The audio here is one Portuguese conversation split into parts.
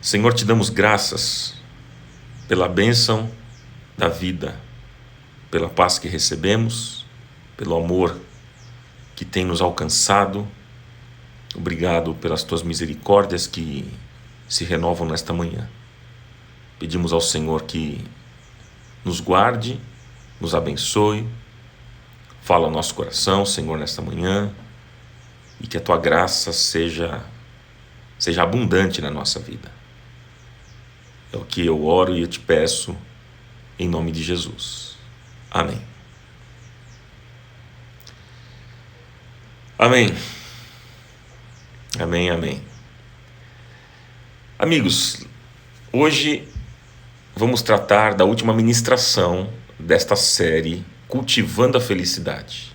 Senhor, te damos graças pela bênção da vida, pela paz que recebemos, pelo amor que tem nos alcançado. Obrigado pelas tuas misericórdias que se renovam nesta manhã. Pedimos ao Senhor que nos guarde, nos abençoe, fala ao nosso coração, Senhor, nesta manhã, e que a tua graça seja abundante na nossa vida. É o que eu oro e eu te peço em nome de Jesus. Amém. Amém. Amém, amém. Amigos, hoje vamos tratar da última ministração desta série Cultivando a Felicidade.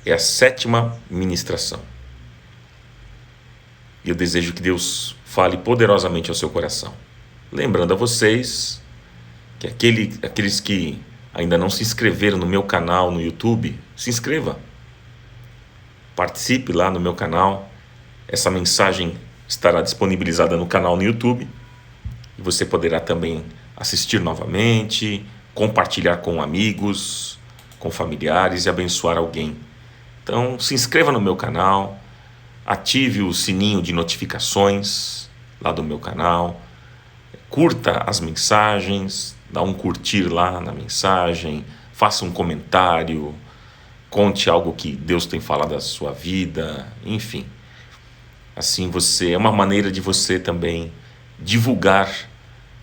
É a 7ª ministração. E eu desejo que Deus fale poderosamente ao seu coração. Lembrando a vocês que aqueles que ainda não se inscreveram no meu canal no YouTube, se inscreva. Participe lá no meu canal. Essa mensagem estará disponibilizada no canal no YouTube. E você poderá também assistir novamente, compartilhar com amigos, com familiares e abençoar alguém. Então, se inscreva no meu canal, ative o sininho de notificações lá do meu canal, curta as mensagens, dá um curtir lá na mensagem, faça um comentário, conte algo que Deus tem falado da sua vida, enfim. Assim é uma maneira de você também divulgar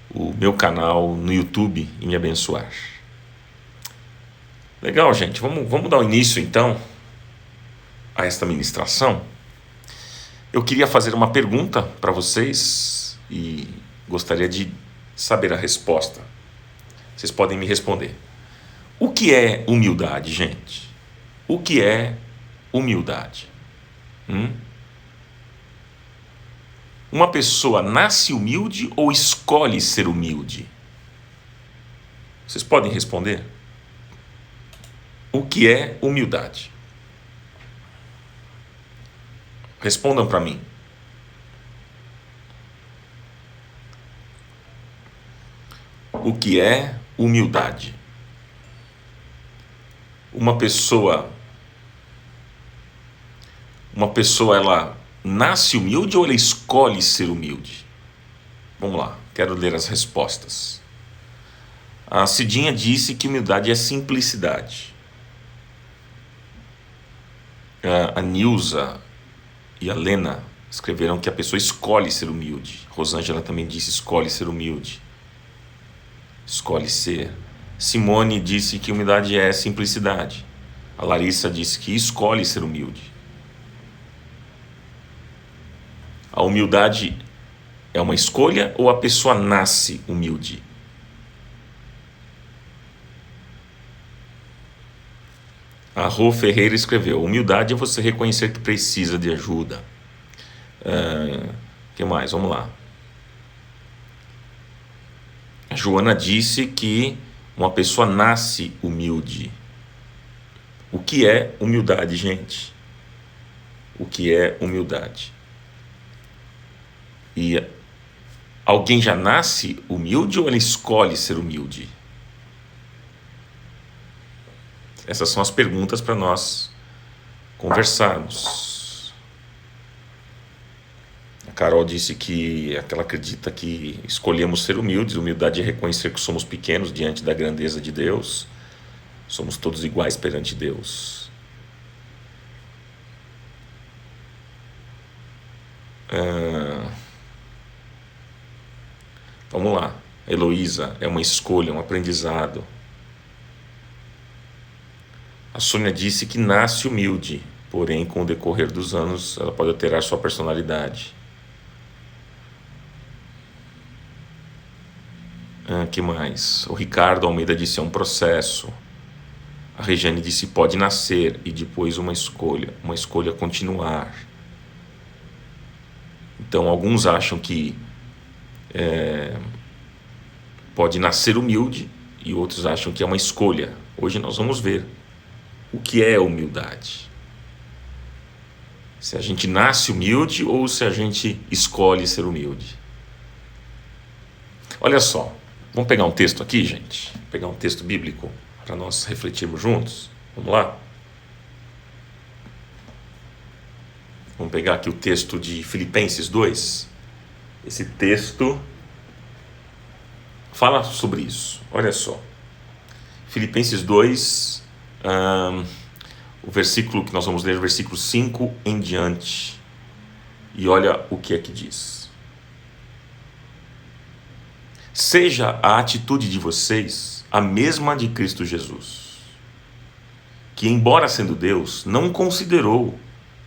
o meu canal no YouTube e me abençoar. Legal, gente. Vamos dar o início então a esta ministração. Eu queria fazer uma pergunta para vocês e gostaria de saber a resposta. Vocês podem me responder. O que é humildade, gente? O que é humildade? Uma pessoa nasce humilde ou escolhe ser humilde? Vocês podem responder? O que é humildade? Respondam para mim. O que é humildade? Uma pessoa ela nasce humilde ou ela escolhe ser humilde? Vamos lá, quero ler as respostas. A Cidinha disse que humildade é simplicidade. A Nilza e a Lena escreveram que a pessoa escolhe ser humilde. Rosângela também disse escolhe ser humilde. Escolhe ser. Simone disse que humildade é simplicidade. A Larissa disse que escolhe ser humilde. A humildade é uma escolha ou a pessoa nasce humilde? A Rô Ferreira escreveu: humildade é você reconhecer que precisa de ajuda. Que mais? Vamos lá. A Joana disse que uma pessoa nasce humilde. O que é humildade, gente? O que é humildade? E alguém já nasce humilde ou ela escolhe ser humilde? Essas são as perguntas para nós conversarmos. A Carol disse que ela acredita que escolhemos ser humildes. Humildade é reconhecer que somos pequenos diante da grandeza de Deus. Somos todos iguais perante Deus. Vamos lá. Heloísa, é uma escolha, um aprendizado. A Sônia disse que nasce humilde, porém com o decorrer dos anos ela pode alterar sua personalidade. Que mais? O Ricardo Almeida disse é um processo. A Regiane disse pode nascer e depois uma escolha continuar. Então alguns acham que pode nascer humilde e outros acham que é uma escolha. Hoje nós vamos ver o que é humildade. Se a gente nasce humilde ou se a gente escolhe ser humilde. Olha só, vamos pegar um texto aqui, gente, pegar um texto bíblico para nós refletirmos juntos. Vamos lá? Vamos pegar aqui o texto de Filipenses 2. Esse texto fala sobre isso. Olha só. Filipenses 2, o versículo que nós vamos ler, o versículo 5 em diante. E olha o que é que diz. Seja a atitude de vocês a mesma de Cristo Jesus, que, embora sendo Deus, não considerou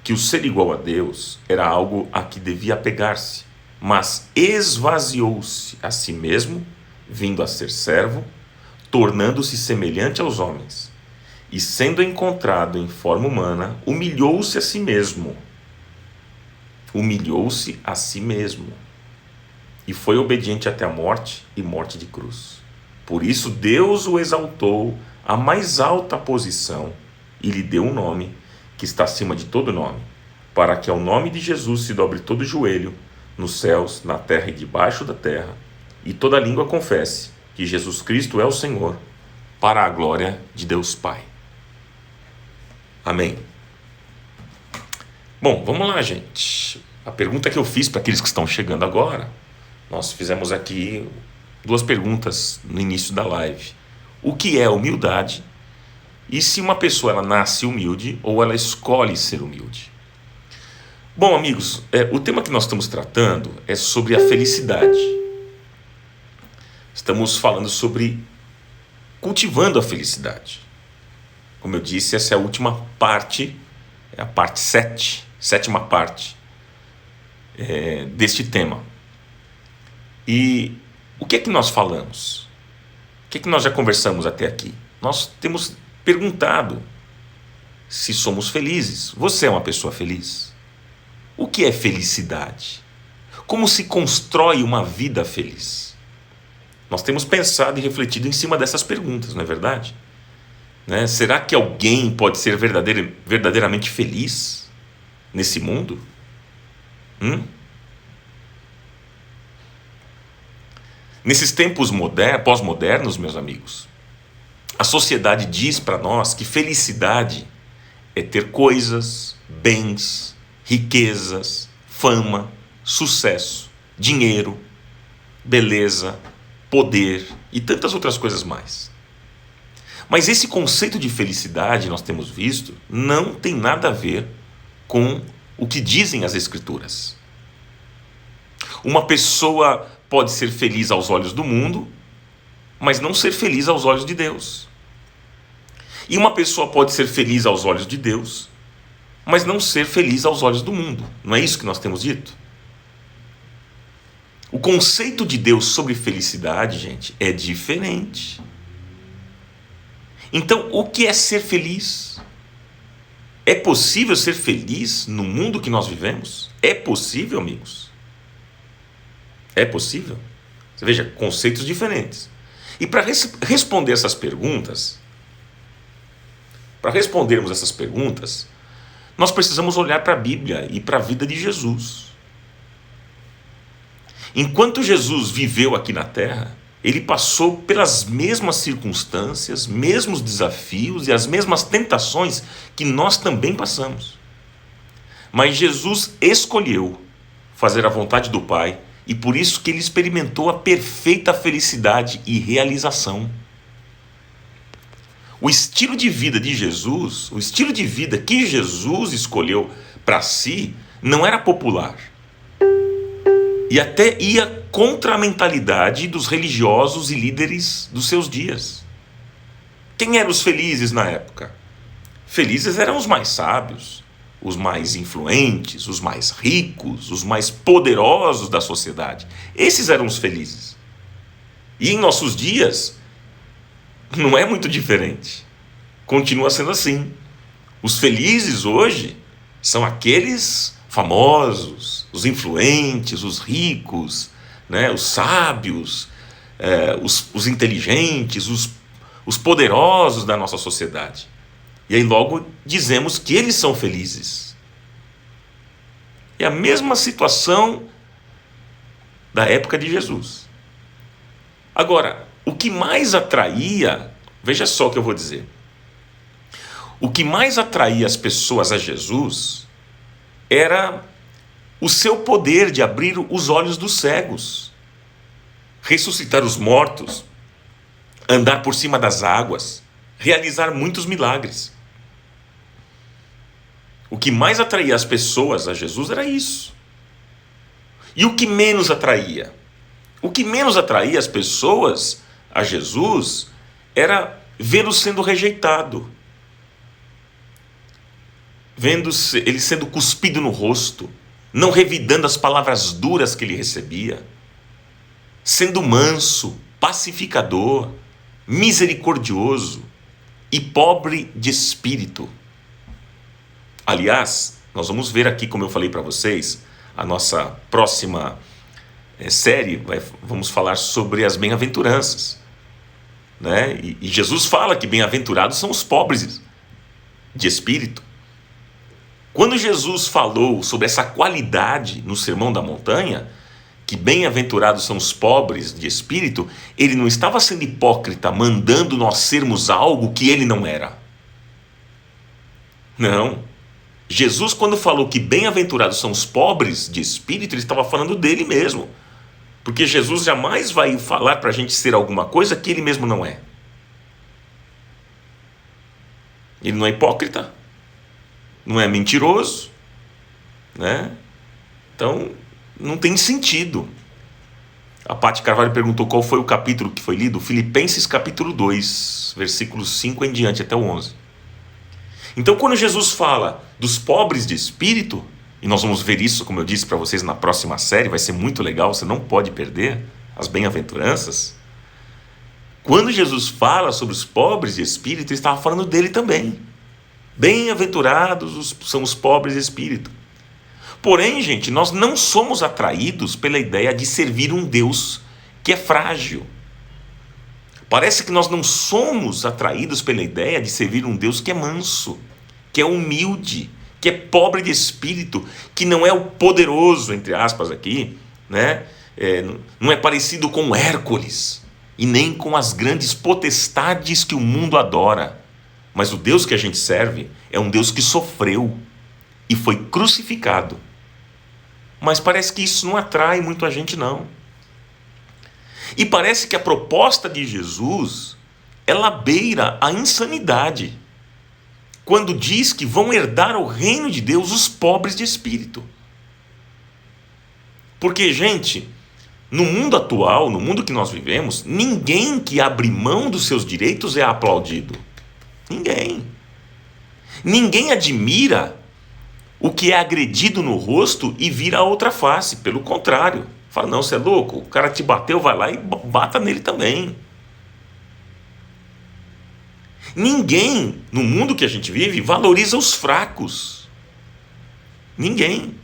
que o ser igual a Deus era algo a que devia apegar-se, mas esvaziou-se a si mesmo, vindo a ser servo, tornando-se semelhante aos homens, e sendo encontrado em forma humana, humilhou-se a si mesmo. Humilhou-se a si mesmo. E foi obediente até a morte e morte de cruz. Por isso Deus o exaltou à mais alta posição e lhe deu um nome que está acima de todo nome, para que ao nome de Jesus se dobre todo joelho, nos céus, na terra e debaixo da terra, e toda língua confesse que Jesus Cristo é o Senhor, para a glória de Deus Pai. Amém. Bom, vamos lá, gente. A pergunta que eu fiz para aqueles que estão chegando agora, nós fizemos aqui 2 perguntas no início da live. O que é humildade? E se uma pessoa ela nasce humilde ou ela escolhe ser humilde? Bom, amigos, o tema que nós estamos tratando é sobre a felicidade. Estamos falando sobre cultivando a felicidade. Como eu disse, essa é a última parte, é a parte 7, sétima parte deste tema. E o que é que nós falamos? O que é que nós já conversamos até aqui? Nós temos perguntado se somos felizes. Você é uma pessoa feliz? O que é felicidade? Como se constrói uma vida feliz? Nós temos pensado e refletido em cima dessas perguntas, não é verdade? Né? Será que alguém pode ser verdadeiramente feliz nesse mundo? Nesses tempos pós-modernos, meus amigos, a sociedade diz para nós que felicidade é ter coisas, bens, riquezas, fama, sucesso, dinheiro, beleza, poder e tantas outras coisas mais. Mas esse conceito de felicidade, nós temos visto, não tem nada a ver com o que dizem as Escrituras. Uma pessoa pode ser feliz aos olhos do mundo, mas não ser feliz aos olhos de Deus. E uma pessoa pode ser feliz aos olhos de Deus, mas não ser feliz aos olhos do mundo. Não é isso que nós temos dito? O conceito de Deus sobre felicidade, gente, é diferente. Então, o que é ser feliz? É possível ser feliz no mundo que nós vivemos? É possível, amigos? É possível? Você veja, conceitos diferentes. E para responder essas perguntas, para respondermos essas perguntas, nós precisamos olhar para a Bíblia e para a vida de Jesus. Enquanto Jesus viveu aqui na Terra, ele passou pelas mesmas circunstâncias, mesmos desafios e as mesmas tentações que nós também passamos. Mas Jesus escolheu fazer a vontade do Pai e por isso que ele experimentou a perfeita felicidade e realização. O estilo de vida de Jesus, o estilo de vida que Jesus escolheu para si, não era popular. E até ia contra a mentalidade dos religiosos e líderes dos seus dias. Quem eram os felizes na época? Felizes eram os mais sábios, os mais influentes, os mais ricos, os mais poderosos da sociedade. Esses eram os felizes. E em nossos dias, não é muito diferente. Continua sendo assim. Os felizes hoje são aqueles famosos, os influentes, os ricos, né, os sábios, os inteligentes, os poderosos da nossa sociedade. E aí logo dizemos que eles são felizes. É a mesma situação da época de Jesus. Agora, o que mais atraía, veja só o que eu vou dizer. O que mais atraía as pessoas a Jesus era o seu poder de abrir os olhos dos cegos, ressuscitar os mortos, andar por cima das águas, realizar muitos milagres. O que mais atraía as pessoas a Jesus era isso. E o que menos atraía? O que menos atraía as pessoas a Jesus era vê-lo sendo rejeitado, vendo ele sendo cuspido no rosto, não revidando as palavras duras que ele recebia, sendo manso, pacificador, misericordioso e pobre de espírito. Aliás, nós vamos ver aqui, como eu falei para vocês, a nossa próxima série, vamos falar sobre as bem-aventuranças, né? E Jesus fala que bem-aventurados são os pobres de espírito. Quando Jesus falou sobre essa qualidade no Sermão da Montanha, que bem-aventurados são os pobres de espírito, ele não estava sendo hipócrita, mandando nós sermos algo que ele não era. Não. Jesus, quando falou que bem-aventurados são os pobres de espírito, ele estava falando dele mesmo. Porque Jesus jamais vai falar para a gente ser alguma coisa que ele mesmo não é. Ele não é hipócrita, não é mentiroso, né? Então, não tem sentido. A Paty Carvalho perguntou qual foi o capítulo que foi lido. Filipenses capítulo 2, versículos 5 em diante até o 11. Então, quando Jesus fala dos pobres de espírito, e nós vamos ver isso, como eu disse para vocês, na próxima série, vai ser muito legal, você não pode perder as bem-aventuranças. Quando Jesus fala sobre os pobres de espírito, ele estava falando dele também. Bem-aventurados são os pobres de espírito. Porém, gente, nós não somos atraídos pela ideia de servir um Deus que é frágil. Parece que nós não somos atraídos pela ideia de servir um Deus que é manso, que é humilde, que é pobre de espírito, que não é o poderoso, entre aspas aqui, né? Não é parecido com Hércules e nem com as grandes potestades que o mundo adora. Mas o Deus que a gente serve é um Deus que sofreu e foi crucificado. Mas parece que isso não atrai muito a gente, não. E parece que a proposta de Jesus, ela beira a insanidade, quando diz que vão herdar o reino de Deus os pobres de espírito. Porque, gente, no mundo atual, no mundo que nós vivemos, ninguém que abre mão dos seus direitos é aplaudido. Ninguém. Ninguém admira o que é agredido no rosto e vira a outra face. Pelo contrário. Fala, não, você é louco? O cara te bateu, vai lá e bata nele também. Ninguém, no mundo que a gente vive, valoriza os fracos. Ninguém.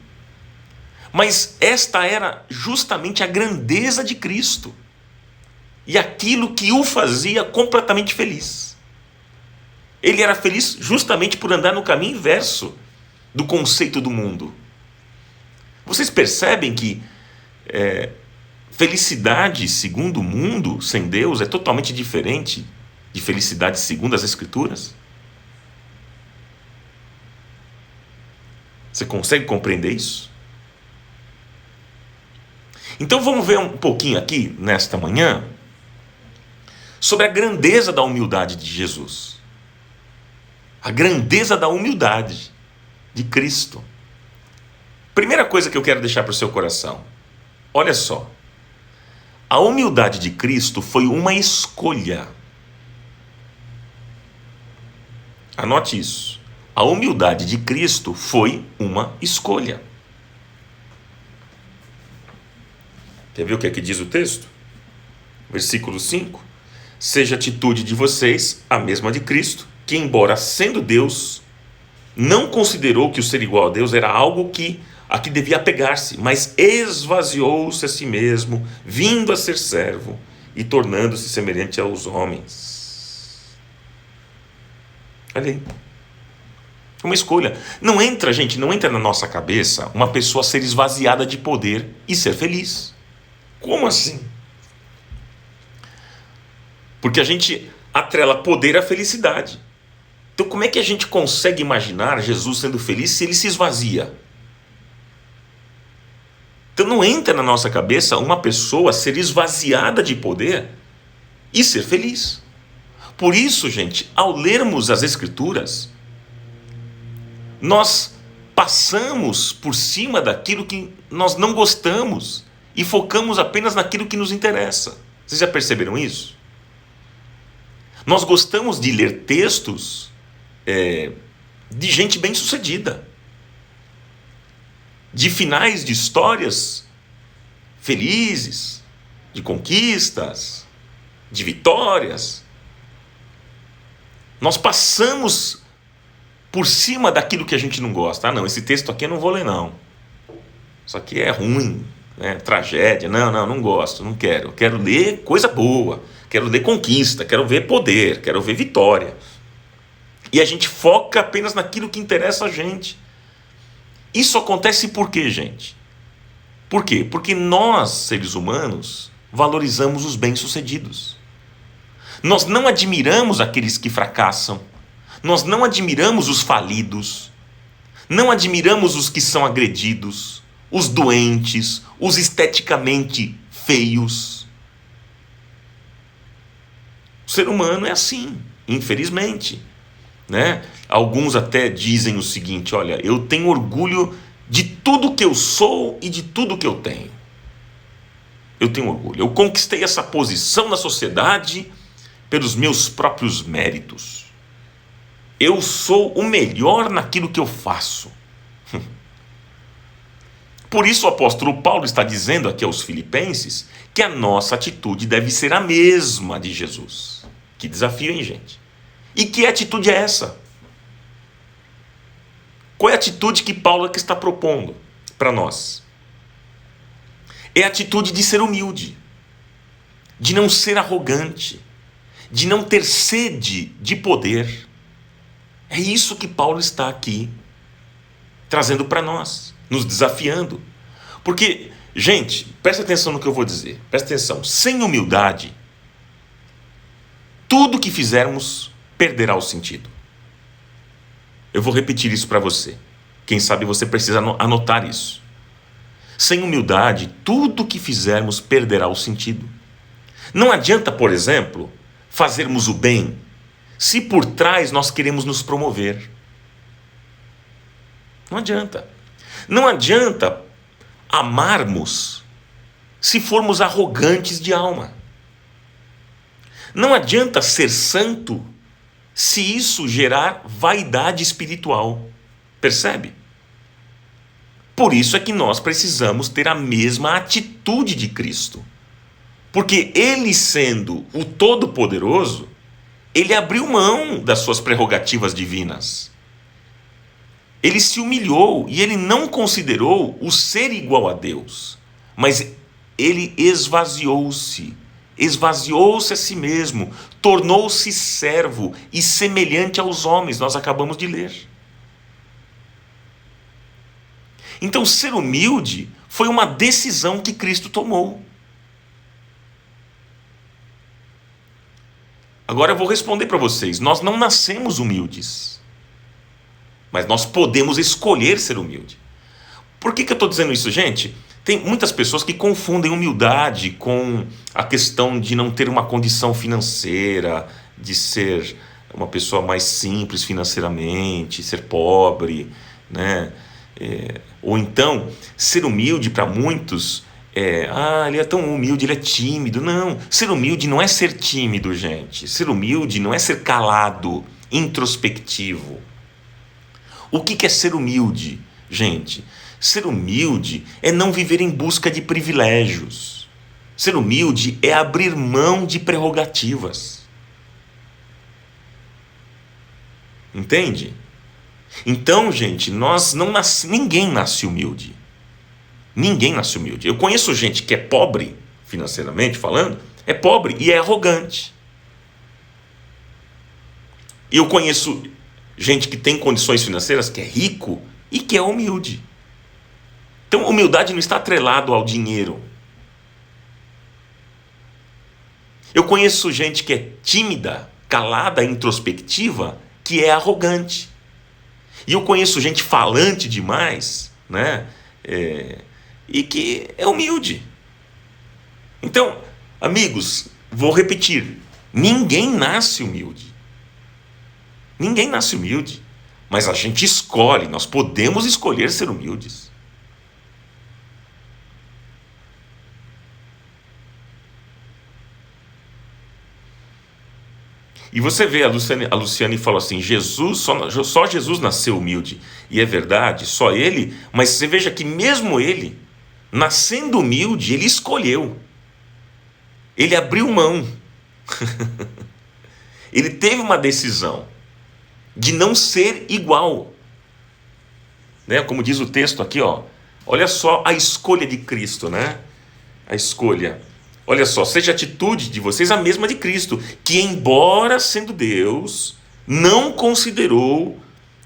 Mas esta era justamente a grandeza de Cristo. E aquilo que o fazia completamente feliz. Ele era feliz justamente por andar no caminho inverso do conceito do mundo. Vocês percebem que felicidade segundo o mundo, sem Deus, é totalmente diferente de felicidade segundo as Escrituras? Você consegue compreender isso? Então vamos ver um pouquinho aqui, nesta manhã, sobre a grandeza da humildade de Jesus. A grandeza da humildade de Cristo. Primeira coisa que eu quero deixar para o seu coração. Olha só, a humildade de Cristo foi uma escolha. Anote isso. A humildade de Cristo foi uma escolha. Quer ver o que é que diz o texto? Versículo 5. Seja a atitude de vocês a mesma de Cristo, que embora sendo Deus, não considerou que o ser igual a Deus era algo a que devia apegar-se, mas esvaziou-se a si mesmo, vindo a ser servo e tornando-se semelhante aos homens. Olha aí. Uma escolha. Não entra na nossa cabeça uma pessoa ser esvaziada de poder e ser feliz. Como assim? Porque a gente atrela poder à felicidade. Então como é que a gente consegue imaginar Jesus sendo feliz se ele se esvazia? Então não entra na nossa cabeça uma pessoa ser esvaziada de poder e ser feliz. Por isso, gente, ao lermos as Escrituras, nós passamos por cima daquilo que nós não gostamos e focamos apenas naquilo que nos interessa. Vocês já perceberam isso? Nós gostamos de ler textos de gente bem-sucedida, de finais de histórias felizes, de conquistas, de vitórias. Nós passamos por cima daquilo que a gente não gosta. Ah, não, esse texto aqui eu não vou ler, não. Isso aqui é ruim, né? Tragédia. Não gosto, não quero. Quero ler coisa boa, quero ler conquista, quero ver poder, quero ver vitória. E a gente foca apenas naquilo que interessa a gente. Isso acontece por quê, gente? Por quê? Porque nós, seres humanos, valorizamos os bem-sucedidos. Nós não admiramos aqueles que fracassam. Nós não admiramos os falidos. Não admiramos os que são agredidos, os doentes, os esteticamente feios. O ser humano é assim, infelizmente, né? Alguns até dizem o seguinte: olha, eu tenho orgulho de tudo que eu sou e de tudo que eu tenho. Eu tenho orgulho. Eu conquistei essa posição na sociedade pelos meus próprios méritos. Eu sou o melhor naquilo que eu faço. Por isso o apóstolo Paulo está dizendo aqui aos Filipenses que a nossa atitude deve ser a mesma de Jesus. Que desafio, hein, gente? E que atitude é essa? Qual é a atitude que Paulo aqui está propondo para nós? É a atitude de ser humilde, de não ser arrogante, de não ter sede de poder. É isso que Paulo está aqui trazendo para nós, nos desafiando. Porque, gente, presta atenção no que eu vou dizer. Presta atenção. Sem humildade, tudo que fizermos perderá o sentido. Eu vou repetir isso para você. Quem sabe você precisa anotar isso. Sem humildade, tudo que fizermos perderá o sentido. Não adianta, por exemplo, fazermos o bem se por trás nós queremos nos promover. Não adianta. Não adianta amarmos se formos arrogantes de alma. Não adianta ser santo se isso gerar vaidade espiritual. Percebe? Por isso é que nós precisamos ter a mesma atitude de Cristo. Porque ele, sendo o Todo-Poderoso, ele abriu mão das suas prerrogativas divinas. Ele se humilhou e ele não considerou o ser igual a Deus, mas ele esvaziou-se a si mesmo, tornou-se servo e semelhante aos homens. Nós acabamos de ler. Então, ser humilde foi uma decisão que Cristo tomou. Agora eu vou responder para vocês. Nós não nascemos humildes, mas nós podemos escolher ser humilde. Por que eu estou dizendo isso, gente? Tem muitas pessoas que confundem humildade com a questão de não ter uma condição financeira, de ser uma pessoa mais simples financeiramente, ser pobre, né? Ou então, ser humilde para muitos ele é tão humilde, ele é tímido. Não, ser humilde não é ser tímido, gente. Ser humilde não é ser calado, introspectivo. O que é ser humilde, gente? Ser humilde é não viver em busca de privilégios. Ser humilde é abrir mão de prerrogativas. Entende? Então, gente, ninguém nasce humilde. Ninguém nasce humilde. Eu conheço gente que é pobre, financeiramente falando, é pobre e é arrogante. E eu conheço gente que tem condições financeiras, que é rico e que é humilde. Então, humildade não está atrelado ao dinheiro. Eu conheço gente que é tímida, calada, introspectiva, que é arrogante. E eu conheço gente falante demais, né? E que é humilde. Então, amigos, vou repetir: ninguém nasce humilde. Ninguém nasce humilde. Mas a gente escolhe, nós podemos escolher ser humildes. E você vê, a Luciane falou assim: Jesus, só Jesus nasceu humilde. E é verdade, só ele. Mas você veja que mesmo ele, nascendo humilde, ele escolheu. Ele abriu mão. Ele teve uma decisão de não ser igual. Né? Como diz o texto aqui, ó. Olha só a escolha de Cristo, né? A escolha. Olha só, seja a atitude de vocês a mesma de Cristo, que embora sendo Deus, não considerou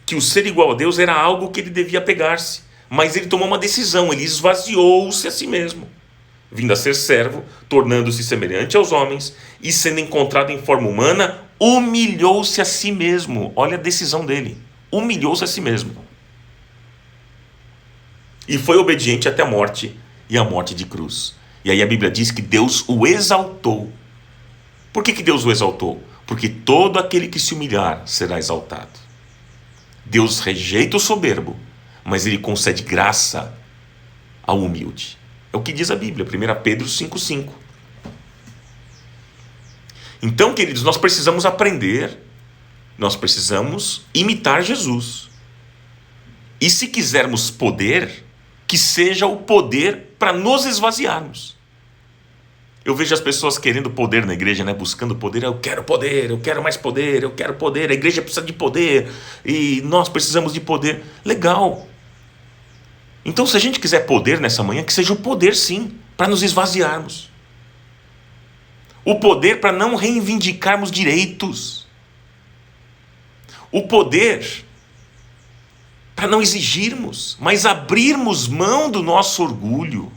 que o ser igual a Deus era algo que ele devia pegar-se, mas ele tomou uma decisão, ele esvaziou-se a si mesmo, vindo a ser servo, tornando-se semelhante aos homens, e sendo encontrado em forma humana, humilhou-se a si mesmo. Olha a decisão dele, humilhou-se a si mesmo. E foi obediente até a morte, e a morte de cruz. E aí a Bíblia diz que Deus o exaltou. Por que Deus o exaltou? Porque todo aquele que se humilhar será exaltado. Deus rejeita o soberbo, mas ele concede graça ao humilde. É o que diz a Bíblia, 1 Pedro 5,5. Então, queridos, nós precisamos aprender, nós precisamos imitar Jesus. E se quisermos poder, que seja o poder para nos esvaziarmos. Eu vejo as pessoas querendo poder na igreja, né? Buscando poder. Eu quero mais poder, eu quero poder. A igreja precisa de poder e nós precisamos de poder. Legal. Então, se a gente quiser poder nessa manhã, que seja o poder, sim, para nos esvaziarmos. O poder para não reivindicarmos direitos. O poder para não exigirmos, mas abrirmos mão do nosso orgulho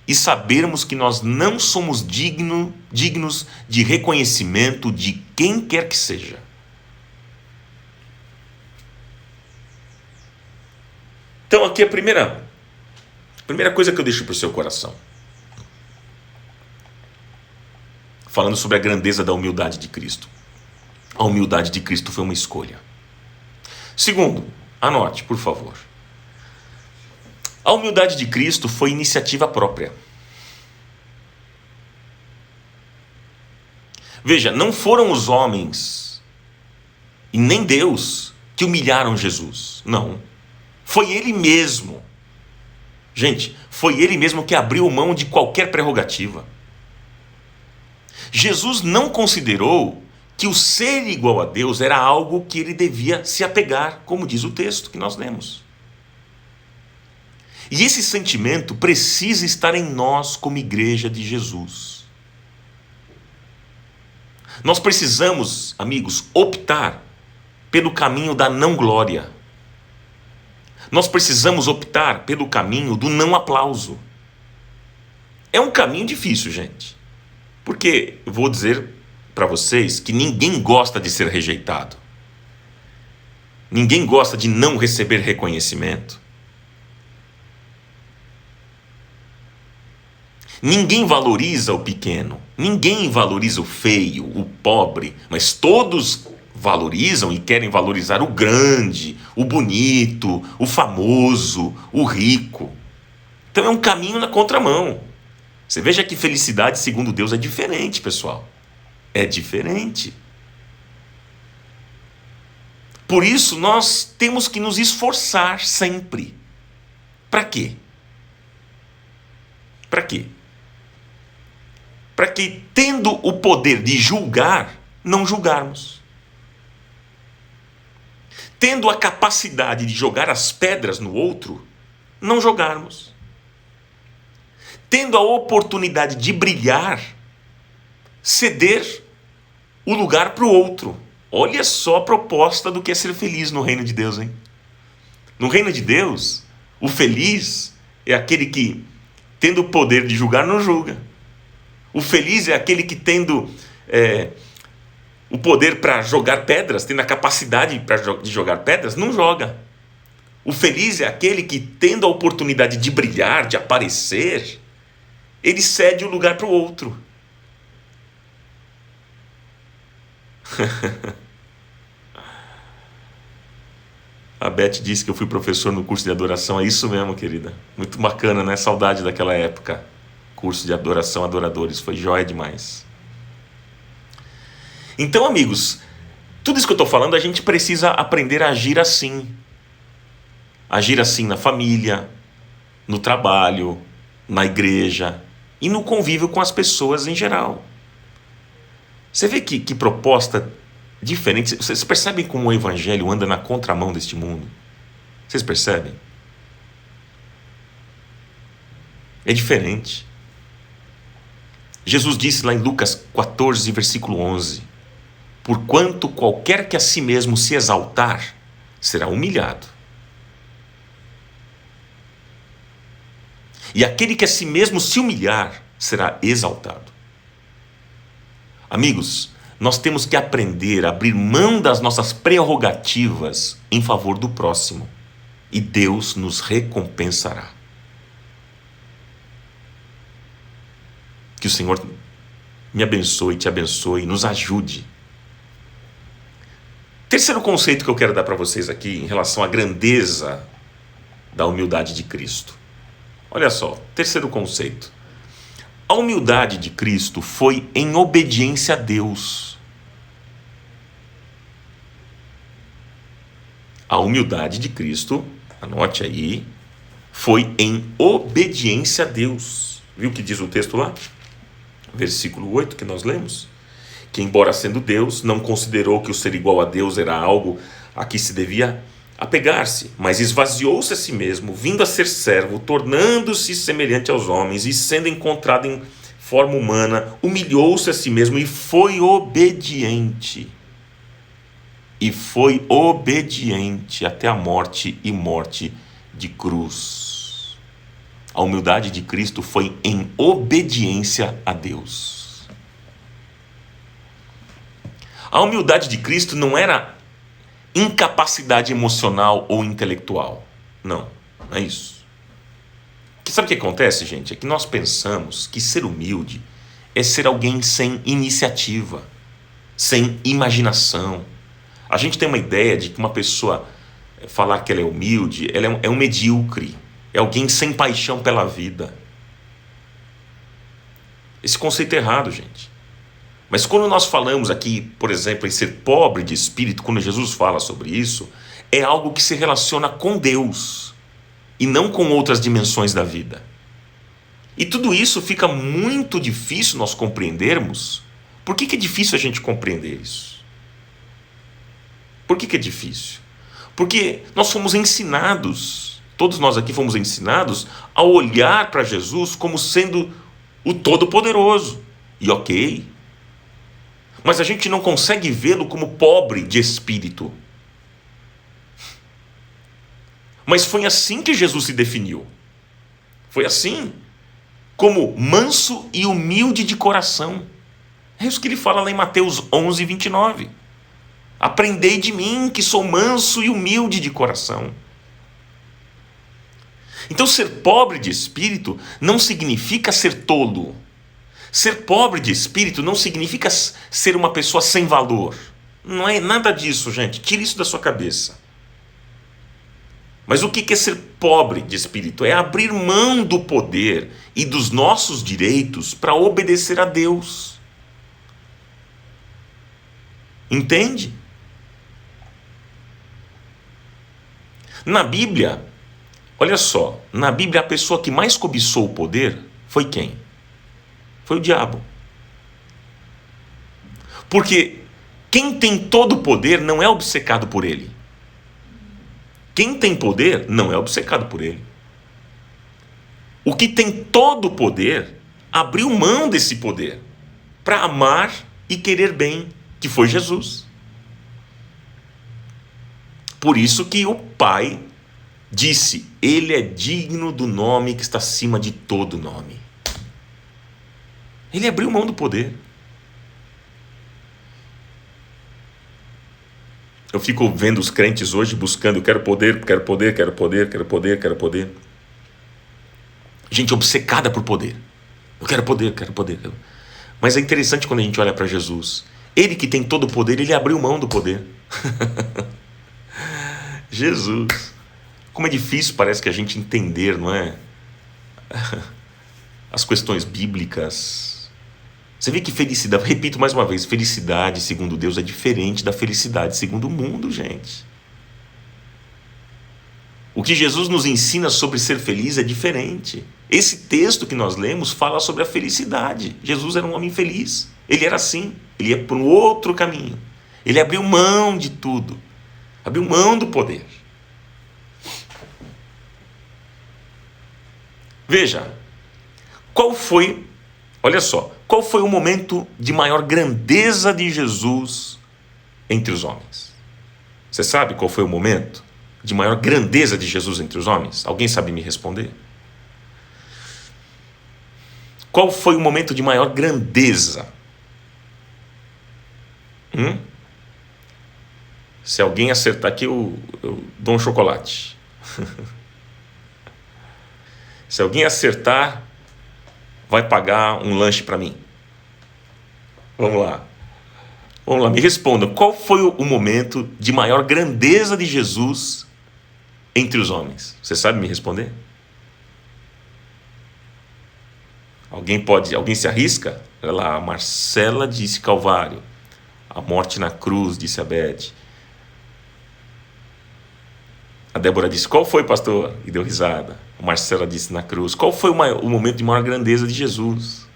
e sabermos que nós não somos dignos de reconhecimento de quem quer que seja. Então aqui a primeira coisa que eu deixo para o seu coração, falando sobre a grandeza da humildade de Cristo. A humildade de Cristo foi uma escolha. Segundo, anote, por favor. A humildade de Cristo foi iniciativa própria. Veja, não foram os homens e nem Deus que humilharam Jesus. Não. Foi Ele mesmo. Gente, foi Ele mesmo que abriu mão de qualquer prerrogativa. Jesus não considerou que o ser igual a Deus era algo que ele devia se apegar, como diz o texto que nós lemos. E esse sentimento precisa estar em nós como igreja de Jesus. Nós precisamos, amigos, optar pelo caminho da não glória. Nós precisamos optar pelo caminho do não aplauso. É um caminho difícil, gente. Porque eu vou dizer para vocês que ninguém gosta de ser rejeitado. Ninguém gosta de não receber reconhecimento. Ninguém valoriza o pequeno, ninguém valoriza o feio, o pobre, mas todos valorizam e querem valorizar o grande, o bonito, o famoso, o rico. Então é um caminho na contramão. Você veja que felicidade, segundo Deus, é diferente, pessoal. É diferente. Por isso, nós temos que nos esforçar sempre. Para quê? Para quê? Para que, tendo o poder de julgar, não julgarmos. Tendo a capacidade de jogar as pedras no outro, não jogarmos. Tendo a oportunidade de brilhar, ceder o lugar para o outro. Olha só a proposta do que é ser feliz no reino de Deus, hein? No reino de Deus, o feliz é aquele que, tendo o poder de julgar, não julga. O feliz é aquele que tendo o poder para jogar pedras, tendo a capacidade de jogar pedras, não joga. O feliz é aquele que, tendo a oportunidade de brilhar, de aparecer, ele cede o lugar para o outro. A Beth disse que eu fui professor no curso de adoração. É isso mesmo, querida. Muito bacana, né? Saudade daquela época. Curso de adoração, adoradores. Foi jóia demais. Então, amigos, tudo isso que eu estou falando, a gente precisa aprender a agir assim. Agir assim na família, no trabalho, na igreja e no convívio com as pessoas em geral. Você vê que proposta diferente. Vocês percebem como o evangelho anda na contramão deste mundo? Vocês percebem? É diferente. Jesus disse lá em Lucas 14, versículo 11: porquanto qualquer que a si mesmo se exaltar, será humilhado. E aquele que a si mesmo se humilhar, será exaltado. Amigos, nós temos que aprender a abrir mão das nossas prerrogativas em favor do próximo. E Deus nos recompensará. Que o Senhor me abençoe, te abençoe e nos ajude. Terceiro conceito que eu quero dar para vocês aqui em relação à grandeza da humildade de Cristo. Olha só, terceiro conceito. A humildade de Cristo foi em obediência a Deus. A humildade de Cristo, anote aí, foi em obediência a Deus. Viu o que diz o texto lá? Versículo 8 que nós lemos. Que embora sendo Deus, não considerou que o ser igual a Deus era algo a que se devia apegar-se, mas esvaziou-se a si mesmo, vindo a ser servo, tornando-se semelhante aos homens, e sendo encontrado em forma humana, humilhou-se a si mesmo e foi obediente. E foi obediente até a morte e morte de cruz. A humildade de Cristo foi em obediência a Deus. A humildade de Cristo não era incapacidade emocional ou intelectual. Não é isso. Sabe o que acontece, gente? É que nós pensamos que ser humilde é ser alguém sem iniciativa, sem imaginação. A gente tem uma ideia de que uma pessoa falar que ela é humilde, ela é um medíocre, é alguém sem paixão pela vida. Esse conceito é errado, gente. Mas quando nós falamos aqui, por exemplo, em ser pobre de espírito, quando Jesus fala sobre isso, é algo que se relaciona com Deus e não com outras dimensões da vida. E tudo isso fica muito difícil nós compreendermos. Por que é difícil a gente compreender isso? Por que é difícil? Porque nós fomos ensinados, todos nós aqui fomos ensinados a olhar para Jesus como sendo o Todo-Poderoso. E ok, mas a gente não consegue vê-lo como pobre de espírito. Mas foi assim que Jesus se definiu. Foi assim, como manso e humilde de coração. É isso que ele fala lá em Mateus 11, 29. Aprendei de mim, que sou manso e humilde de coração. Então, ser pobre de espírito não significa ser tolo. Ser pobre de espírito não significa ser uma pessoa sem valor. Não é nada disso, gente. Tire isso da sua cabeça. Mas o que é ser pobre de espírito? É abrir mão do poder e dos nossos direitos para obedecer a Deus. Entende? Na Bíblia, olha só, na Bíblia a pessoa que mais cobiçou o poder foi quem? Foi o diabo. Porque quem tem todo o poder não é obcecado por ele. Quem tem poder não é obcecado por ele. O que tem todo o poder abriu mão desse poder para amar e querer bem, que foi Jesus. Por isso que o Pai disse: Ele é digno do nome que está acima de todo nome. Ele abriu mão do poder. Eu fico vendo os crentes hoje buscando, eu quero poder, quero poder, quero poder, quero poder, quero poder. Gente obcecada por poder. Eu quero poder, quero poder. Mas é interessante quando a gente olha para Jesus. Ele que tem todo o poder, ele abriu mão do poder. Jesus. Como é difícil, parece que a gente entender, não é? As questões bíblicas. Você vê que felicidade, repito mais uma vez, felicidade segundo Deus é diferente da felicidade segundo o mundo, gente. O que Jesus nos ensina sobre ser feliz é diferente. Esse texto que nós lemos fala sobre a felicidade. Jesus era um homem feliz. Ele era assim. Ele ia para um outro caminho. Ele abriu mão de tudo. Abriu mão do poder. Veja, olha só, qual foi o momento de maior grandeza de Jesus entre os homens? Você sabe qual foi o momento de maior grandeza de Jesus entre os homens? Alguém sabe me responder? Qual foi o momento de maior grandeza? Se alguém acertar aqui, eu dou um chocolate. Se alguém acertar, vai pagar um lanche para mim. Vamos lá. Vamos lá, me respondam. Qual foi o momento de maior grandeza de Jesus entre os homens? Você sabe me responder? Alguém se arrisca? Olha lá, a Marcela disse Calvário. A morte na cruz, disse a Beth. A Débora disse, qual foi, pastor? E deu risada. A Marcela disse na cruz. Qual foi o momento de maior grandeza de Jesus?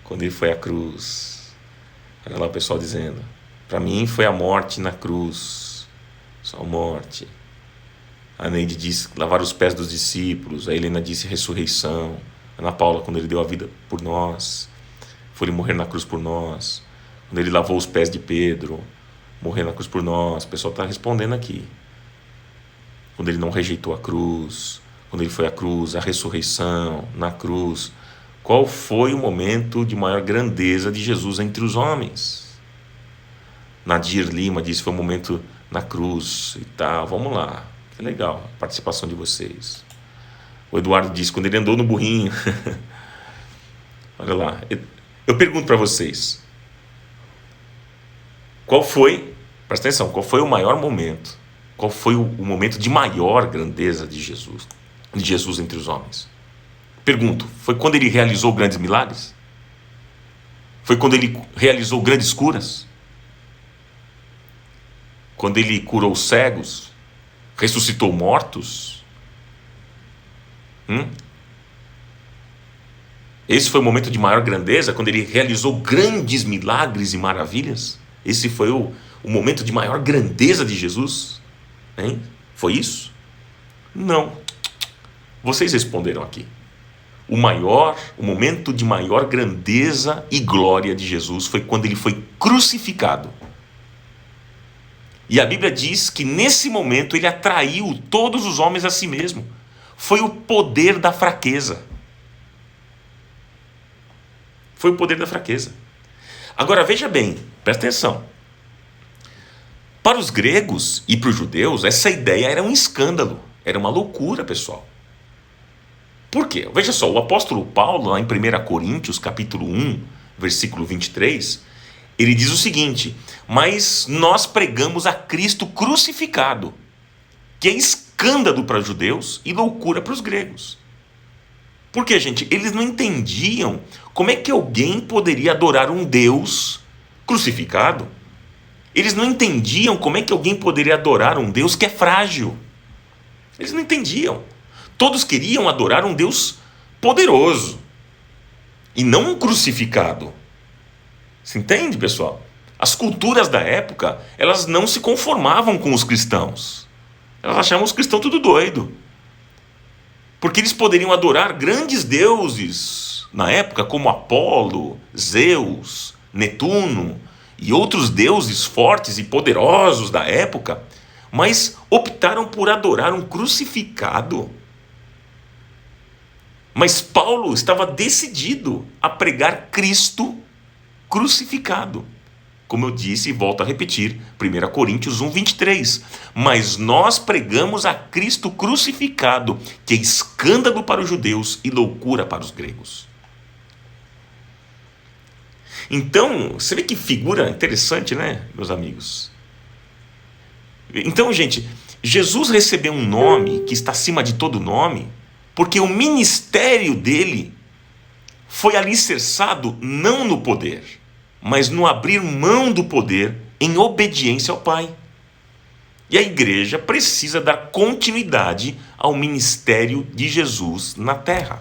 Quando ele foi à cruz. Olha lá o pessoal dizendo. Para mim foi a morte na cruz. Só a morte. A Neide disse lavar os pés dos discípulos. A Helena disse ressurreição. A Ana Paula, quando ele deu a vida por nós. Foi ele morrer na cruz por nós. Quando ele lavou os pés de Pedro. Morrer na cruz por nós. O pessoal está respondendo aqui. Quando ele não rejeitou a cruz. Quando ele foi à cruz. A ressurreição na cruz. Qual foi o momento de maior grandeza de Jesus entre os homens? Nadir Lima disse que foi o momento na cruz e tal. Vamos lá. Que legal a participação de vocês. O Eduardo disse quando ele andou no burrinho. Olha lá. Eu pergunto para vocês. Presta atenção, qual foi o maior momento? Qual foi o momento de maior grandeza de Jesus entre os homens? Pergunto, foi quando ele realizou grandes milagres? Foi quando ele realizou grandes curas? Quando ele curou cegos? Ressuscitou mortos? Esse foi o momento de maior grandeza, quando ele realizou grandes milagres e maravilhas? Esse foi o momento de maior grandeza de Jesus? Hein? Foi isso? Não. Vocês responderam aqui. O momento de maior grandeza e glória de Jesus foi quando ele foi crucificado. E a Bíblia diz que nesse momento ele atraiu todos os homens a si mesmo. Foi o poder da fraqueza. Foi o poder da fraqueza. Agora veja bem, presta atenção. Para os gregos e para os judeus, essa ideia era um escândalo. Era uma loucura, pessoal. Por quê? Veja só, o apóstolo Paulo, lá em 1 Coríntios, capítulo 1, versículo 23, ele diz o seguinte: mas nós pregamos a Cristo crucificado, que é escândalo para os judeus e loucura para os gregos. Por quê, gente? Eles não entendiam como é que alguém poderia adorar um Deus crucificado. Eles não entendiam como é que alguém poderia adorar um Deus que é frágil. Eles não entendiam. Todos queriam adorar um Deus poderoso e não um crucificado. Você entende, pessoal? As culturas da época, elas não se conformavam com os cristãos. Elas achavam os cristãos tudo doido. Porque eles poderiam adorar grandes deuses na época, como Apolo, Zeus, Netuno e outros deuses fortes e poderosos da época, mas optaram por adorar um crucificado. Mas Paulo estava decidido a pregar Cristo crucificado. Como eu disse e volto a repetir, 1 Coríntios 1, 23. Mas nós pregamos a Cristo crucificado, que é escândalo para os judeus e loucura para os gregos. Então, você vê que figura interessante, né, meus amigos? Então, gente, Jesus recebeu um nome que está acima de todo nome, porque o ministério dele foi alicerçado não no poder, mas no abrir mão do poder em obediência ao Pai. E a igreja precisa dar continuidade ao ministério de Jesus na terra.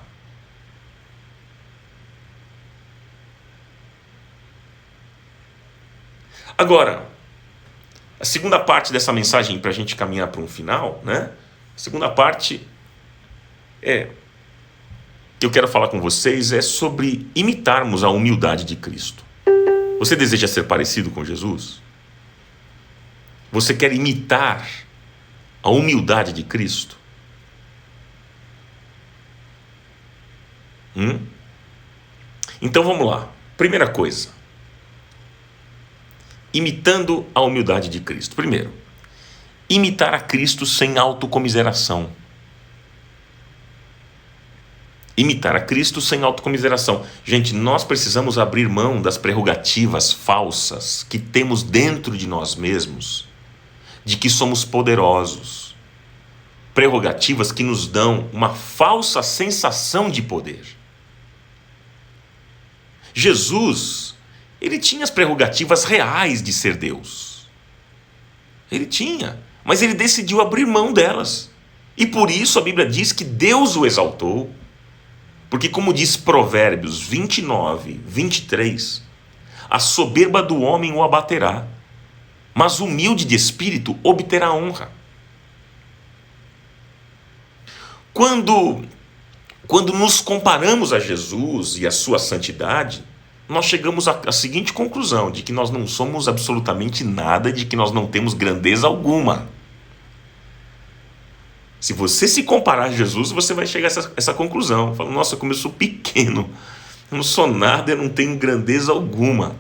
Agora, a segunda parte dessa mensagem, para a gente caminhar para um final, né? A segunda parte que eu quero falar com vocês é sobre imitarmos a humildade de Cristo. Você deseja ser parecido com Jesus? Você quer imitar a humildade de Cristo? Então vamos lá. Primeira coisa. Imitando a humildade de Cristo. Primeiro, imitar a Cristo sem autocomiseração. Imitar a Cristo sem autocomiseração. Gente, nós precisamos abrir mão das prerrogativas falsas que temos dentro de nós mesmos, de que somos poderosos. Prerrogativas que nos dão uma falsa sensação de poder. Jesus, ele tinha as prerrogativas reais de ser Deus. Ele tinha, mas ele decidiu abrir mão delas. E por isso a Bíblia diz que Deus o exaltou. Porque como diz Provérbios 29, 23, a soberba do homem o abaterá, mas o humilde de espírito obterá honra. Quando nos comparamos a Jesus e a sua santidade, nós chegamos à seguinte conclusão, de que nós não somos absolutamente nada, de que nós não temos grandeza alguma. Se você se comparar a Jesus, você vai chegar a essa conclusão. Fala, nossa, como eu sou pequeno, eu não sou nada, eu não tenho grandeza alguma.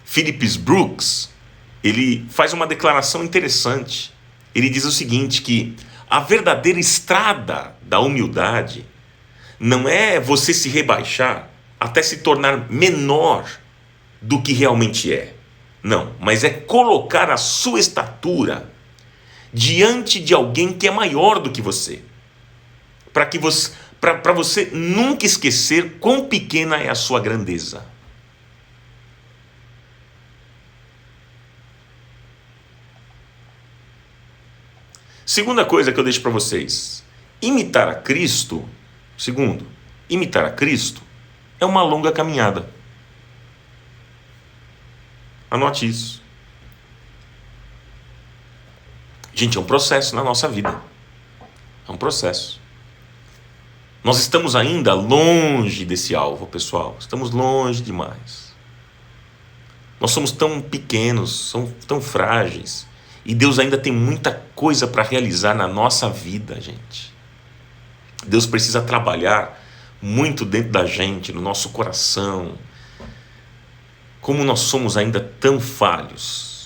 Phillips Brooks, ele faz uma declaração interessante. Ele diz o seguinte, que a verdadeira estrada da humildade não é você se rebaixar até se tornar menor do que realmente é. Não, mas é colocar a sua estatura diante de alguém que é maior do que você. Para você nunca esquecer quão pequena é a sua grandeza. Segunda coisa que eu deixo para vocês. Imitar a Cristo, segundo, imitar a Cristo é uma longa caminhada. Anote isso. Gente, é um processo na nossa vida. É um processo. Nós estamos ainda longe desse alvo, pessoal. Estamos longe demais. Nós somos tão pequenos, somos tão frágeis. E Deus ainda tem muita coisa para realizar na nossa vida, gente. Deus precisa trabalhar muito dentro da gente, no nosso coração. Como nós somos ainda tão falhos.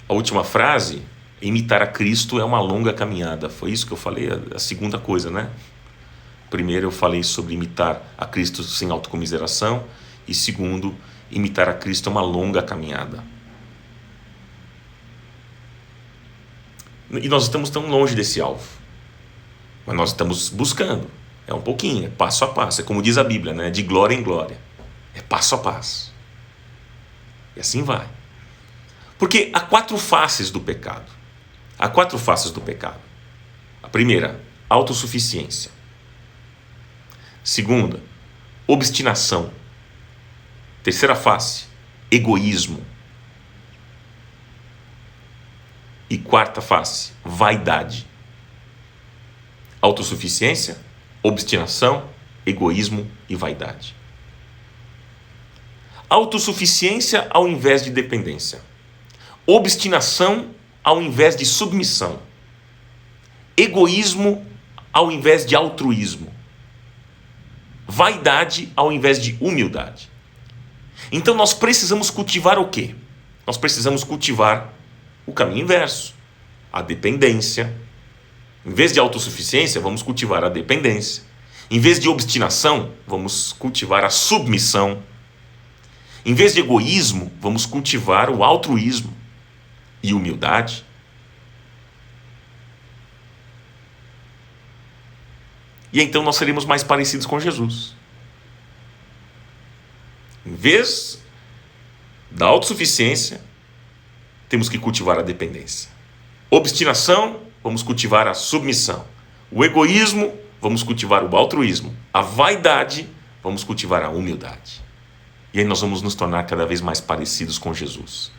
A última frase, imitar a Cristo é uma longa caminhada. Foi isso que eu falei, a segunda coisa, né? Primeiro eu falei sobre imitar a Cristo sem autocomiseração. E segundo, imitar a Cristo é uma longa caminhada. E nós estamos tão longe desse alvo. Mas nós estamos buscando. É um pouquinho, é passo a passo. É como diz a Bíblia, né? De glória em glória. É passo a passo. E assim vai. Porque há 4 faces do pecado. Há 4 faces do pecado. A primeira, autossuficiência. Segunda, obstinação. Terceira face, egoísmo. E quarta face, vaidade. Autossuficiência, obstinação, egoísmo e vaidade. Autossuficiência ao invés de dependência. Obstinação ao invés de submissão. egoísmo ao invés de altruísmo, vaidade ao invés de humildade. Então nós precisamos cultivar o quê? Nós precisamos cultivar o caminho inverso, a dependência. Em vez de autossuficiência, vamos cultivar a dependência. Em vez de obstinação, vamos cultivar a submissão. Em vez de egoísmo, vamos cultivar o altruísmo e humildade. E então nós seremos mais parecidos com Jesus. Em vez da autossuficiência, temos que cultivar a dependência. Obstinação, vamos cultivar a submissão. O egoísmo, vamos cultivar o altruísmo. A vaidade, vamos cultivar a humildade. E aí nós vamos nos tornar cada vez mais parecidos com Jesus.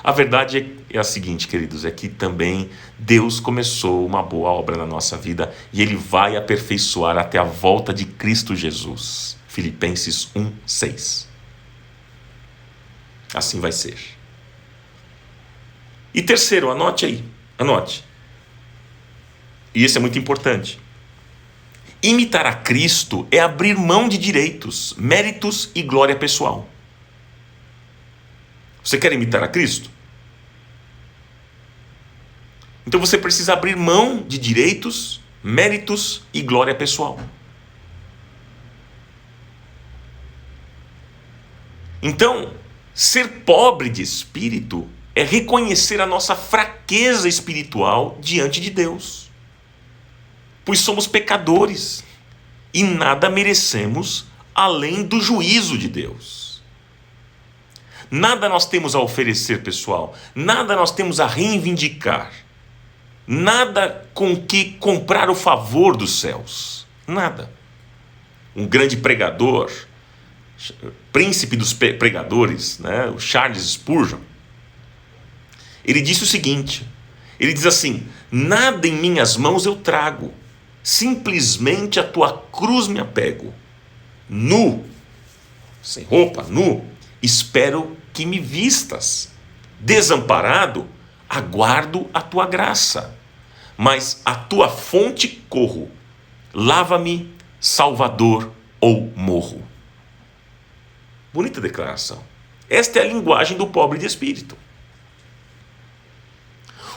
A verdade é a seguinte, queridos, é que também Deus começou uma boa obra na nossa vida e Ele vai aperfeiçoar até a volta de Cristo Jesus. Filipenses 1:6. Assim vai ser. E terceiro, anote aí, anote. E isso é muito importante. Imitar a Cristo é abrir mão de direitos, méritos e glória pessoal. Você quer imitar a Cristo? Então você precisa abrir mão de direitos, méritos e glória pessoal. Então, ser pobre de espírito é reconhecer a nossa fraqueza espiritual diante de Deus. Pois somos pecadores e nada merecemos além do juízo de Deus. Nada nós temos a oferecer, pessoal. Nada nós temos a reivindicar. Nada com que comprar o favor dos céus. Nada. Um grande pregador, príncipe dos pregadores, né, o Charles Spurgeon, ele disse o seguinte, ele diz assim: nada em minhas mãos eu trago, simplesmente a tua cruz me apego. Nu, sem roupa, nu, espero que me vistas. Desamparado, aguardo a tua graça. Mas a tua fonte corro. Lava-me, Salvador, ou morro. Bonita declaração. Esta é a linguagem do pobre de espírito.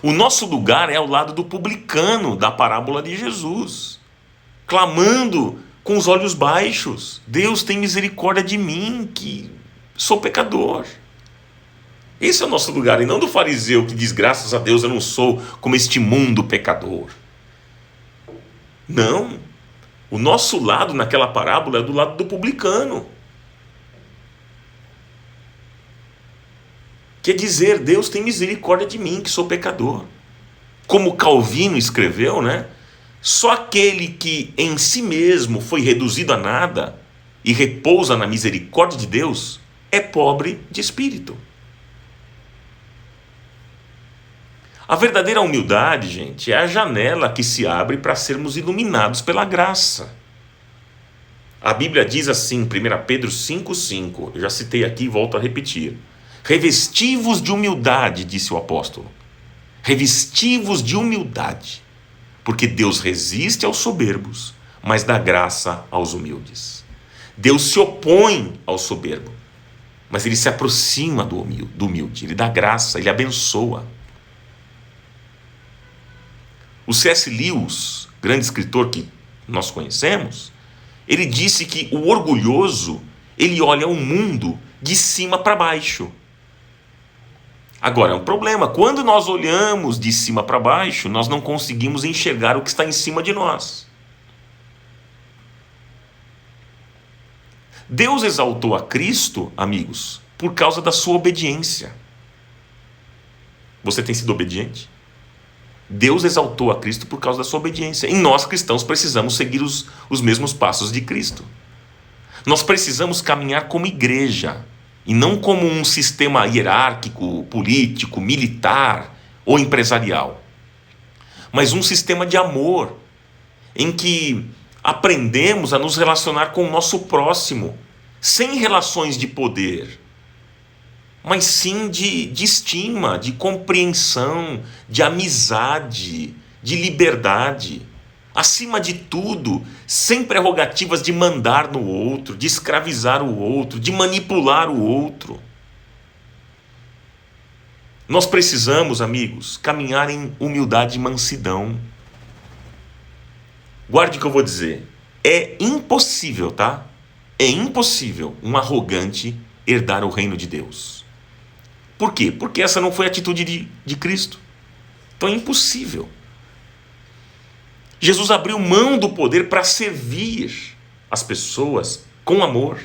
O nosso lugar é ao lado do publicano da parábola de Jesus, clamando com os olhos baixos: Deus tem misericórdia de mim, que sou pecador. Esse é o nosso lugar, e não do fariseu que diz: graças a Deus eu não sou como este mundo pecador. Não. O nosso lado naquela parábola é do lado do publicano. Quer dizer, Deus tem misericórdia de mim, que sou pecador. Como Calvino escreveu, né? Só aquele que em si mesmo foi reduzido a nada e repousa na misericórdia de Deus é pobre de espírito. A verdadeira humildade, gente, é a janela que se abre para sermos iluminados pela graça. A Bíblia diz assim, 1 Pedro 5,5, eu já citei aqui e volto a repetir: revesti-vos de humildade, disse o apóstolo. Revesti-vos de humildade, porque Deus resiste aos soberbos, mas dá graça aos humildes. Deus se opõe ao soberbo, mas Ele se aproxima do humilde, Ele dá graça, Ele abençoa. O C.S. Lewis, grande escritor que nós conhecemos, ele disse que o orgulhoso, ele olha o mundo de cima para baixo. Agora, é um problema. Quando nós olhamos de cima para baixo, nós não conseguimos enxergar o que está em cima de nós. Deus exaltou a Cristo, amigos, por causa da sua obediência. Você tem sido obediente? Deus exaltou a Cristo por causa da sua obediência. E nós, cristãos, precisamos seguir os mesmos passos de Cristo. Nós precisamos caminhar como igreja, e não como um sistema hierárquico, político, militar ou empresarial, mas um sistema de amor, em que aprendemos a nos relacionar com o nosso próximo, sem relações de poder, mas sim de estima, de compreensão, de amizade, de liberdade. Acima de tudo, sem prerrogativas de mandar no outro, de escravizar o outro, de manipular o outro. Nós precisamos, amigos, caminhar em humildade e mansidão. Guarde o que eu vou dizer. É impossível, tá? É impossível um arrogante herdar o reino de Deus. Por quê? Porque essa não foi a atitude de Cristo. Então é impossível. Jesus abriu mão do poder para servir as pessoas com amor.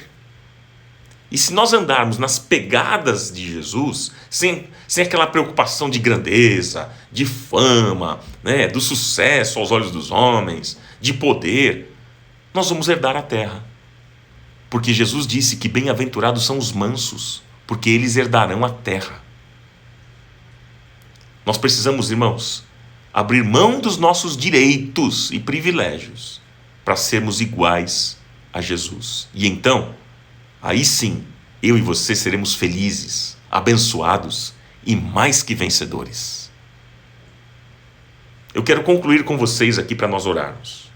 E se nós andarmos nas pegadas de Jesus, sem aquela preocupação de grandeza, de fama, né, do sucesso aos olhos dos homens, de poder, nós vamos herdar a terra. Porque Jesus disse que bem-aventurados são os mansos, porque eles herdarão a terra. Nós precisamos, irmãos, abrir mão dos nossos direitos e privilégios para sermos iguais a Jesus. E então, aí sim, eu e você seremos felizes, abençoados e mais que vencedores. Eu quero concluir com vocês aqui para nós orarmos.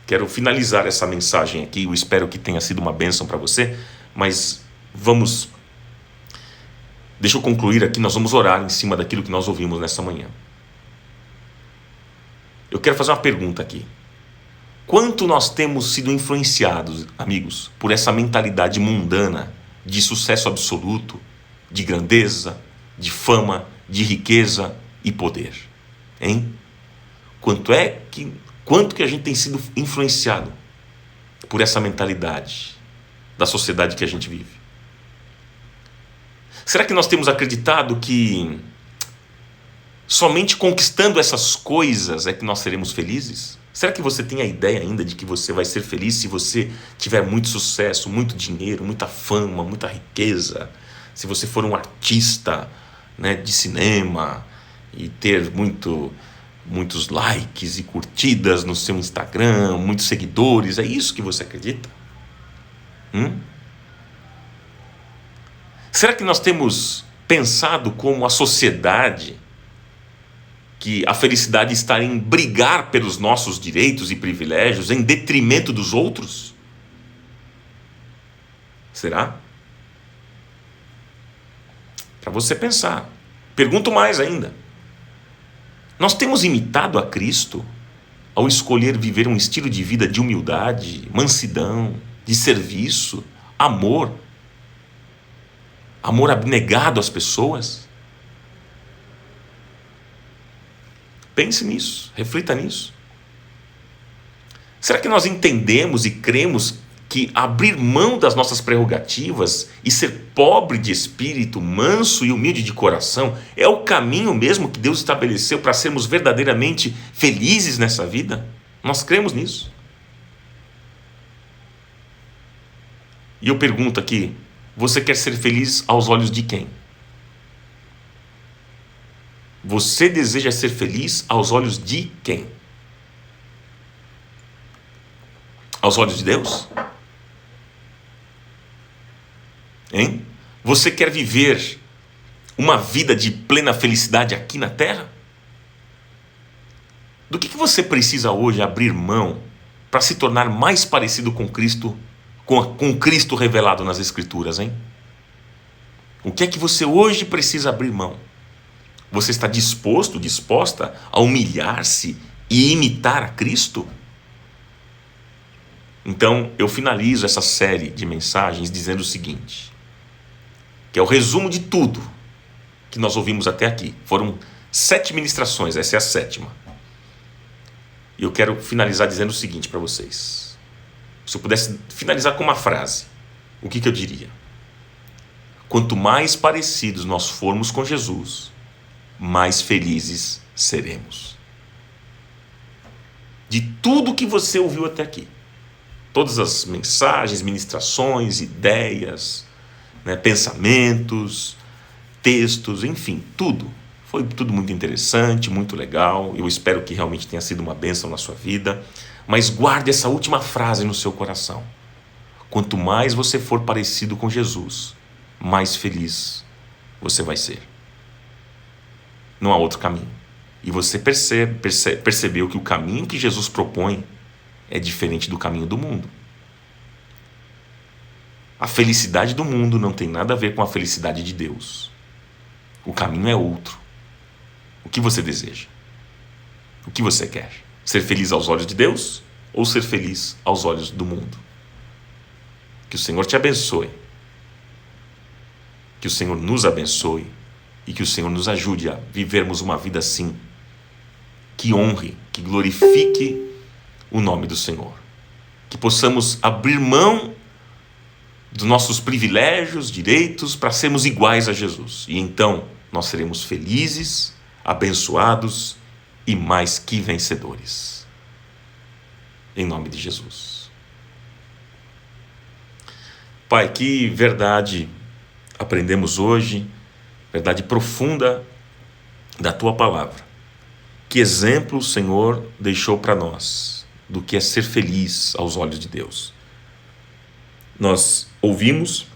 Quero finalizar essa mensagem aqui. Eu espero que tenha sido uma bênção para você, mas deixa eu concluir aqui. Nós vamos orar em cima daquilo que nós ouvimos nessa manhã. Eu quero fazer uma pergunta aqui. Quanto nós temos sido influenciados, amigos, por essa mentalidade mundana de sucesso absoluto, de grandeza, de fama, de riqueza e poder? Hein? Quanto que a gente tem sido influenciado por essa mentalidade da sociedade que a gente vive? Será que nós temos acreditado que somente conquistando essas coisas é que nós seremos felizes? Será que você tem a ideia ainda de que você vai ser feliz se você tiver muito sucesso, muito dinheiro, muita fama, muita riqueza? Se você for um artista, né, de cinema e ter muitos likes e curtidas no seu Instagram, muitos seguidores, é isso que você acredita? Será que nós temos pensado como a sociedade que a felicidade está em brigar pelos nossos direitos e privilégios em detrimento dos outros? Será? Para você pensar. Pergunto mais ainda. Nós temos imitado a Cristo ao escolher viver um estilo de vida de humildade, mansidão, de serviço, amor abnegado às pessoas? Pense nisso, reflita nisso. Será que nós entendemos e cremos que abrir mão das nossas prerrogativas e ser pobre de espírito, manso e humilde de coração é o caminho mesmo que Deus estabeleceu para sermos verdadeiramente felizes nessa vida? Nós cremos nisso. E eu pergunto aqui, você quer ser feliz aos olhos de quem? Você deseja ser feliz aos olhos de quem? Aos olhos de Deus? Hein? Você quer viver uma vida de plena felicidade aqui na terra? Do que você precisa hoje abrir mão para se tornar mais parecido com Cristo, com Cristo revelado nas Escrituras, hein? O que é que você hoje precisa abrir mão? Você está disposta a humilhar-se e imitar a Cristo? Então, eu finalizo essa série de mensagens dizendo o seguinte, que é o resumo de tudo que nós ouvimos até aqui. Foram 7 ministrações, essa é a 7ª. E eu quero finalizar dizendo o seguinte para vocês. Se eu pudesse finalizar com uma frase, o que eu diria? Quanto mais parecidos nós formos com Jesus, mais felizes seremos. De tudo que você ouviu até aqui, todas as mensagens, ministrações, ideias, né, pensamentos, textos, enfim, tudo. Foi tudo muito interessante, muito legal. Eu espero que realmente tenha sido uma bênção na sua vida. Mas guarde essa última frase no seu coração. Quanto mais você for parecido com Jesus, mais feliz você vai ser. Não há outro caminho. E você percebeu que o caminho que Jesus propõe é diferente do caminho do mundo. A felicidade do mundo não tem nada a ver com a felicidade de Deus. O caminho é outro. O que você deseja? O que você quer? Ser feliz aos olhos de Deus ou ser feliz aos olhos do mundo? Que o Senhor te abençoe. Que o Senhor nos abençoe e que o Senhor nos ajude a vivermos uma vida assim, que honre, que glorifique o nome do Senhor. Que possamos abrir mão dos nossos privilégios, direitos, para sermos iguais a Jesus. E então nós seremos felizes, abençoados e mais que vencedores. Em nome de Jesus. Pai, que verdade aprendemos hoje, verdade profunda da Tua palavra. Que exemplo o Senhor deixou para nós do que é ser feliz aos olhos de Deus. Nós ouvimos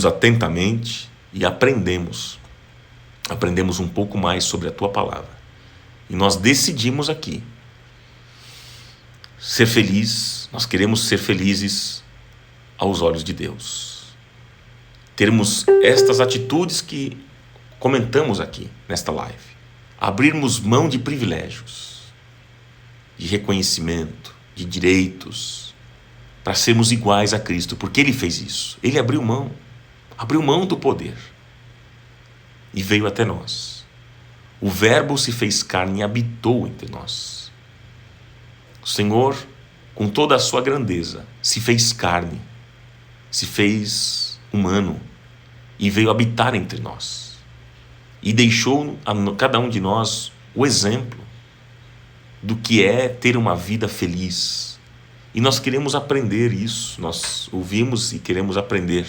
atentamente e aprendemos um pouco mais sobre a Tua palavra. E nós decidimos aqui ser feliz, nós queremos ser felizes aos olhos de Deus. Termos estas atitudes que comentamos aqui nesta live. Abrirmos mão de privilégios, de reconhecimento, de direitos, para sermos iguais a Cristo, porque Ele fez isso. Ele abriu mão do poder e veio até nós. O Verbo se fez carne e habitou entre nós. O Senhor, com toda a sua grandeza, se fez carne, se fez humano e veio habitar entre nós. E deixou a cada um de nós o exemplo do que é ter uma vida feliz. E nós queremos aprender isso, nós ouvimos e queremos aprender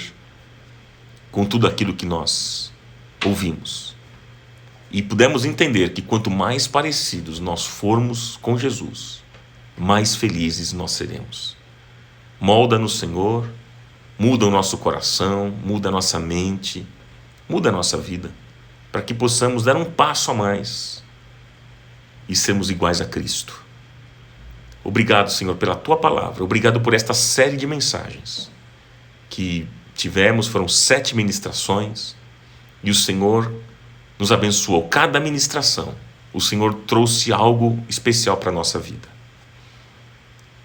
com tudo aquilo que nós ouvimos. E pudemos entender que quanto mais parecidos nós formos com Jesus, mais felizes nós seremos. Molda-nos, Senhor, muda o nosso coração, muda a nossa mente, muda a nossa vida, para que possamos dar um passo a mais e sermos iguais a Cristo. Obrigado, Senhor, pela Tua palavra. Obrigado por esta série de mensagens que tivemos. Foram 7 ministrações e o Senhor nos abençoou. Cada ministração, o Senhor trouxe algo especial para a nossa vida.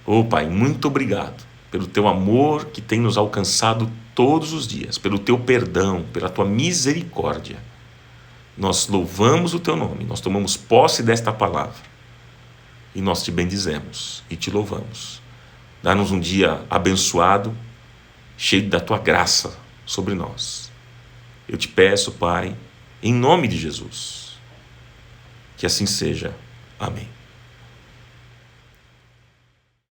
Oh, Pai, muito obrigado pelo Teu amor que tem nos alcançado todos os dias, pelo Teu perdão, pela Tua misericórdia. Nós louvamos o Teu nome, nós tomamos posse desta palavra e nós Te bendizemos e Te louvamos. Dá-nos um dia abençoado, cheio da Tua graça sobre nós. Eu Te peço, Pai, em nome de Jesus, que assim seja. Amém.